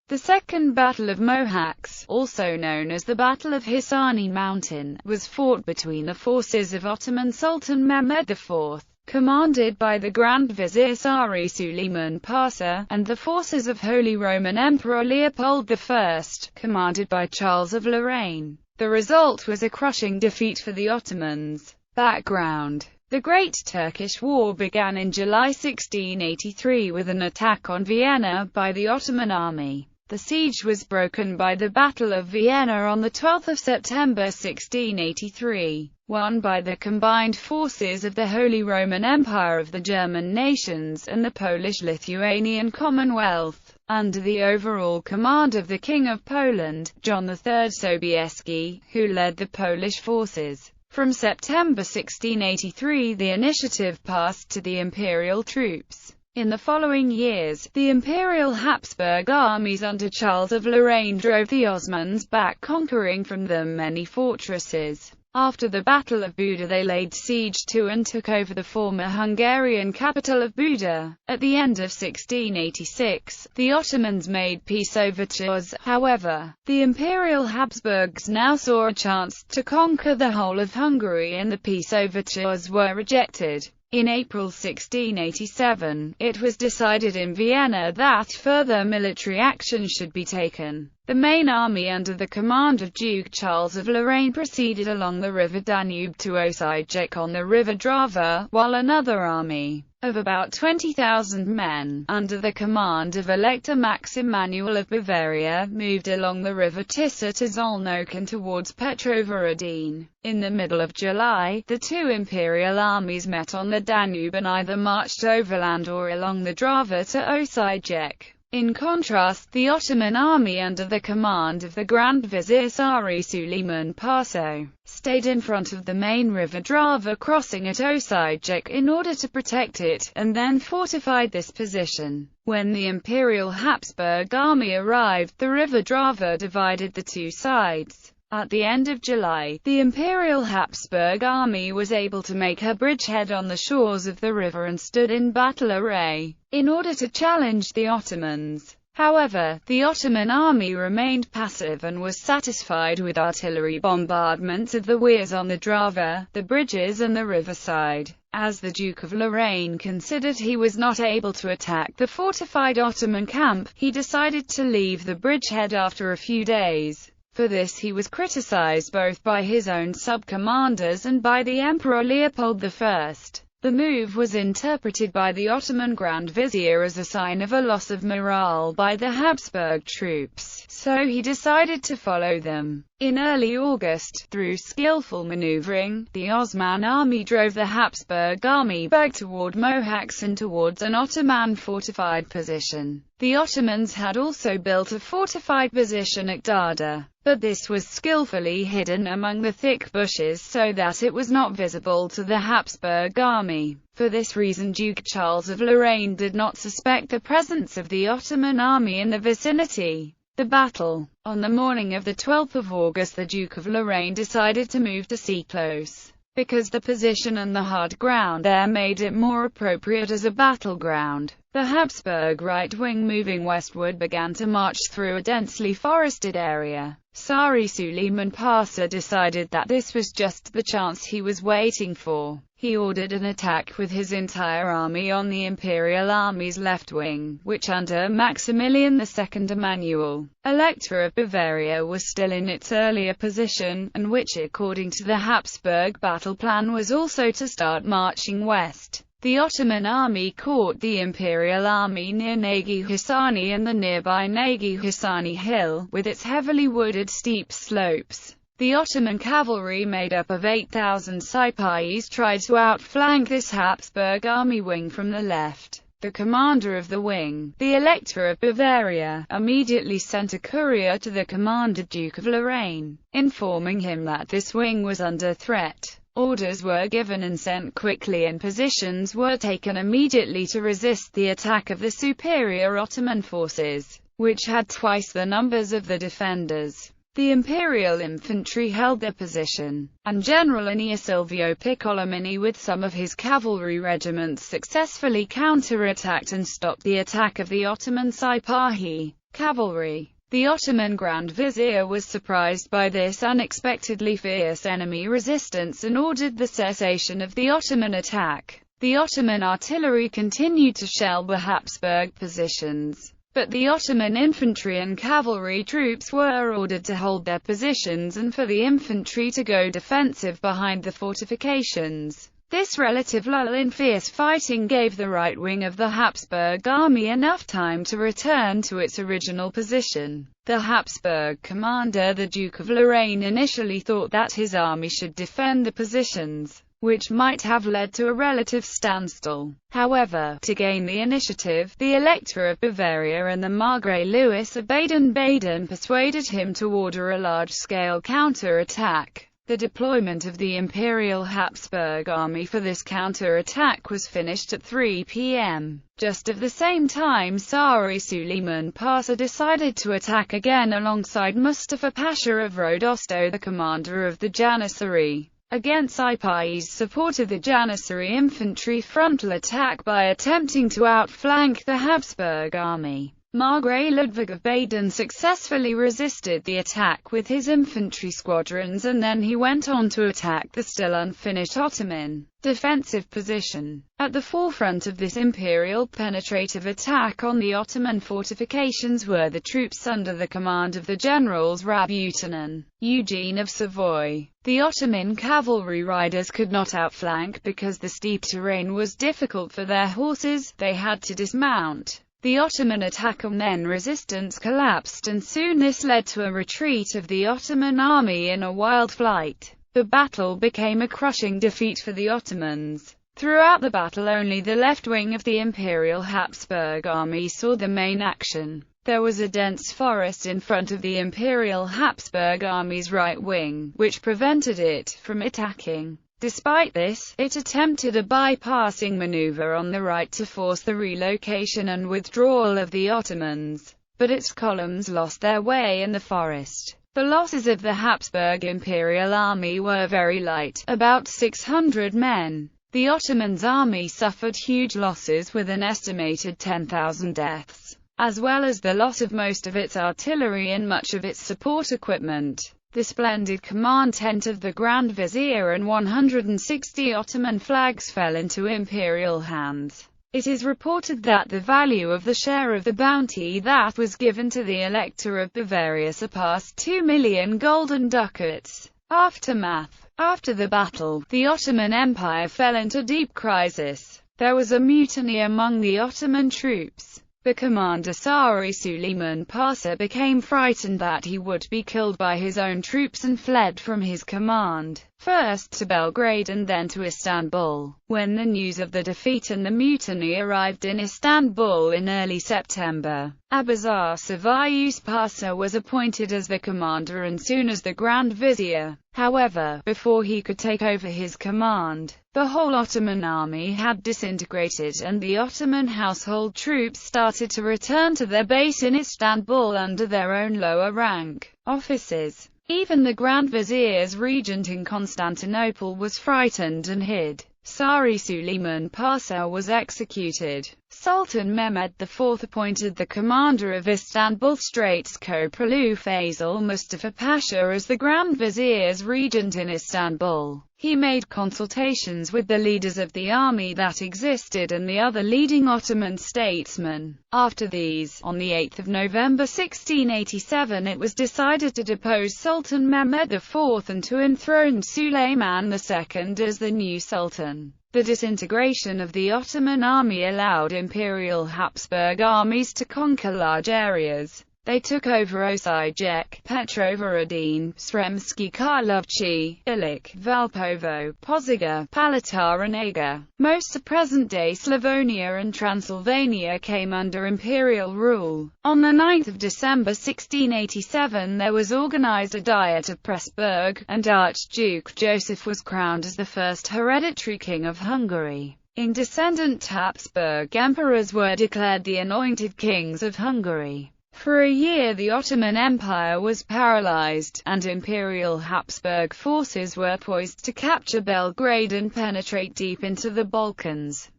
The Second Battle of Mohács, also known as the Battle of ISNI Mountain, was fought between the forces of Ottoman Sultan Mehmed IV, commanded by the Grand Vizier Sari Suleiman Pasha, and the forces of Holy Roman Emperor Leopold I, commanded by Charles of Lorraine. The result was a crushing defeat for the Ottomans. Background: the Great Turkish War began in July 1683 with an attack on Vienna by the Ottoman army. The siege was broken by the Battle of Vienna on 12 September 1683, won by the combined forces of the Holy Roman Empire of the German nations and the Polish-Lithuanian Commonwealth, under the overall command of the King of Poland, John III Sobieski, who led the Polish forces. From September 1683 the initiative passed to the imperial troops. In the following years, the Imperial Habsburg armies under Charles of Lorraine drove the Osmans back, conquering from them many fortresses. After the Battle of Buda they laid siege to and took over the former Hungarian capital of Buda. At the end of 1686, the Ottomans made peace overtures. However, the Imperial Habsburgs now saw a chance to conquer the whole of Hungary, and the peace overtures were rejected. In April 1687, it was decided in Vienna that further military action should be taken. The main army under the command of Duke Charles of Lorraine proceeded along the river Danube to Osijek on the river Drava, while another army, of about 20,000 men, under the command of Elector Max Emanuel of Bavaria, moved along the river Tisza to Szolnok and towards Petrovaradin. In the middle of July, the two imperial armies met on the Danube and either marched overland or along the Drava to Osijek. In contrast, the Ottoman army under the command of the Grand Vizier Sari Suleiman Pasha stayed in front of the main river Drava, crossing at Osijek in order to protect it, and then fortified this position. When the Imperial Habsburg army arrived, the river Drava divided the two sides. At the end of July, the Imperial Habsburg army was able to make her bridgehead on the shores of the river and stood in battle array, in order to challenge the Ottomans. However, the Ottoman army remained passive and was satisfied with artillery bombardments of the weirs on the Drava, the bridges and the riverside. As the Duke of Lorraine considered he was not able to attack the fortified Ottoman camp, he decided to leave the bridgehead after a few days. For this he was criticized both by his own sub-commanders and by the Emperor Leopold I. The move was interpreted by the Ottoman Grand Vizier as a sign of a loss of morale by the Habsburg troops, so he decided to follow them. In early August, through skillful maneuvering, the Osman army drove the Habsburg army back toward Mohács and towards an Ottoman fortified position. The Ottomans had also built a fortified position at Darda, but this was skillfully hidden among the thick bushes so that it was not visible to the Habsburg army. For this reason Duke Charles of Lorraine did not suspect the presence of the Ottoman army in the vicinity. The battle. On the morning of 12 August the Duke of Lorraine decided to move to Close, because the position and the hard ground there made it more appropriate as a battleground. The Habsburg right wing, moving westward, began to march through a densely forested area. Sari Suleiman Pasha decided that this was just the chance he was waiting for. He ordered an attack with his entire army on the Imperial Army's left wing, which under Maximilian II Emanuel, Elector of Bavaria, was still in its earlier position, and which according to the Habsburg battle plan was also to start marching west. The Ottoman army caught the Imperial army near Nagy Hisani and the nearby Nagy Hisani Hill, with its heavily wooded steep slopes. The Ottoman cavalry, made up of 8,000 Sipahis, tried to outflank this Habsburg army wing from the left. The commander of the wing, the Elector of Bavaria, immediately sent a courier to the commander Duke of Lorraine, informing him that this wing was under threat. Orders were given and sent quickly, and positions were taken immediately to resist the attack of the superior Ottoman forces, which had twice the numbers of the defenders. The Imperial infantry held their position, and General Ennio Silvio Piccolomini with some of his cavalry regiments successfully counterattacked and stopped the attack of the Ottoman Sipahi. cavalry. The Ottoman Grand Vizier was surprised by this unexpectedly fierce enemy resistance and ordered the cessation of the Ottoman attack. The Ottoman artillery continued to shell the Habsburg positions, but the Ottoman infantry and cavalry troops were ordered to hold their positions and for the infantry to go defensive behind the fortifications. This relative lull in fierce fighting gave the right wing of the Habsburg army enough time to return to its original position. The Habsburg commander, the Duke of Lorraine, initially thought that his army should defend the positions, which might have led to a relative standstill. However, to gain the initiative, the Elector of Bavaria and the Margrave Louis of Baden-Baden persuaded him to order a large-scale counter-attack. The deployment of the Imperial Habsburg army for this counter-attack was finished at 3 p.m. Just at the same time, Sari Suleiman Pasha decided to attack again alongside Mustafa Pasha of Rodosto, the commander of the Janissary. Against Sipais supported the Janissary infantry frontal attack by attempting to outflank the Habsburg army. Margrave Ludwig of Baden successfully resisted the attack with his infantry squadrons, and then he went on to attack the still unfinished Ottoman defensive position. At the forefront of this imperial penetrative attack on the Ottoman fortifications were the troops under the command of the generals Rabutin, Eugene of Savoy. The Ottoman cavalry riders could not outflank because the steep terrain was difficult for their horses. They had to dismount. The Ottoman attack and then resistance collapsed, and soon this led to a retreat of the Ottoman army in a wild flight. The battle became a crushing defeat for the Ottomans. Throughout the battle, only the left wing of the Imperial Habsburg army saw the main action. There was a dense forest in front of the Imperial Habsburg army's right wing, which prevented it from attacking. Despite this, it attempted a bypassing maneuver on the right to force the relocation and withdrawal of the Ottomans, but its columns lost their way in the forest. The losses of the Habsburg Imperial Army were very light, about 600 men. The Ottoman's army suffered huge losses with an estimated 10,000 deaths, as well as the loss of most of its artillery and much of its support equipment. The splendid command tent of the Grand Vizier and 160 Ottoman flags fell into imperial hands. It is reported that the value of the share of the bounty that was given to the Elector of Bavaria surpassed 2 million golden ducats. Aftermath. After the battle, the Ottoman Empire fell into deep crisis. There was a mutiny among the Ottoman troops. The commander Sari Suleiman Pasha became frightened that he would be killed by his own troops and fled from his command, first to Belgrade and then to Istanbul. When the news of the defeat and the mutiny arrived in Istanbul in early September, Abazar Savayus Pasha was appointed as the commander and soon as the Grand Vizier. However, before he could take over his command, the whole Ottoman army had disintegrated and the Ottoman household troops started to return to their base in Istanbul under their own lower rank officers. Even the Grand Vizier's regent in Constantinople was frightened and hid. Sari Suleiman Pasha was executed. Sultan Mehmed IV appointed the commander of Istanbul Straits Köprülü Faisal Mustafa Pasha as the Grand Vizier's regent in Istanbul. He made consultations with the leaders of the army that existed and the other leading Ottoman statesmen. After these, on the 8th of November 1687, it was decided to depose Sultan Mehmed IV and to enthrone Suleiman II as the new sultan. The disintegration of the Ottoman army allowed Imperial Habsburg armies to conquer large areas. They took over Osijek, Petrovaradin, Sremski Karlovci, Ilik, Valpovo, Požega, Palitar and Eger. Most of present-day Slavonia and Transylvania came under imperial rule. On the 9th of December 1687 there was organized a Diet of Pressburg, and Archduke Joseph was crowned as the first hereditary king of Hungary. Independent Habsburg emperors were declared the anointed kings of Hungary. For a year the Ottoman Empire was paralyzed, and Imperial Habsburg forces were poised to capture Belgrade and penetrate deep into the Balkans.